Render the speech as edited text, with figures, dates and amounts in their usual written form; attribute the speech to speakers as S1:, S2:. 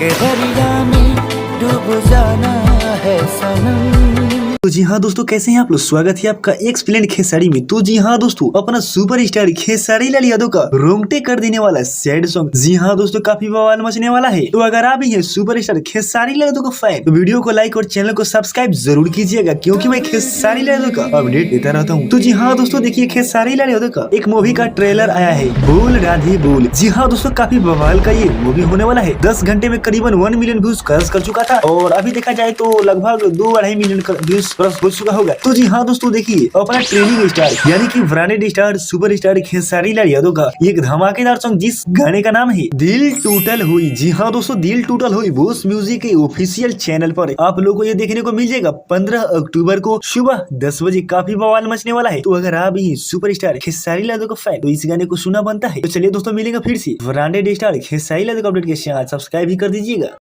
S1: के दरिया में डूब जाना है सनम।
S2: तो जी हाँ दोस्तों, कैसे हैं आप लोग। स्वागत है आपका एक्सप्लेन खेसारी में। तो जी हाँ दोस्तों, अपना सुपरस्टार खेसारी लाल यादव का रोंगटे कर देने वाला सैड सॉन्ग जी हाँ दोस्तों काफी बवाल मचने वाला है। तो अगर आप भी हैं सुपरस्टार खेसारी लाल यादव का फैन तो वीडियो को लाइक और चैनल को सब्सक्राइब जरूर कीजिएगा, क्योंकि मैं खेसारी लाल यादव का अपडेट देता रहता हूँ। तो जी हाँ दोस्तों, देखिए खेसारी लाल यादव का एक मूवी का ट्रेलर आया है, बोल राधे बोल। जी हाँ दोस्तों, काफी बवाल का ये मूवी होने वाला है। 10 घंटे में करीबन 1 मिलियन व्यूज क्रॉस कर चुका था और अभी देखा जाए तो लगभग 2-2.5 मिलियन व्यूज क्रॉस हो चुका होगा। तो जी हाँ दोस्तों, देखिए अपना ट्रेनिंग स्टार यानी कि branded star superstar Khesari Lal Yadav का एक धमाकेदार सॉन्ग जिस गाने का नाम है दिल टूटल हुई। जी हाँ दोस्तों, दिल टूटल हुई बॉस म्यूजिक के ऑफिशियल चैनल पर आप लोगों को ये देखने को मिल जाएगा 15 अक्टूबर को सुबह 10 बजे। काफी बवाल मचने वाला है। तो अगर आप ही सुपरस्टार खेसारी लाल यादव का फैन तो इस गाने को सुना बनता है। तो चलिए दोस्तों, मिलेगा फिर से branded star Khesari Lal Yadav update के साथ। सब्सक्राइब भी कर दीजिएगा।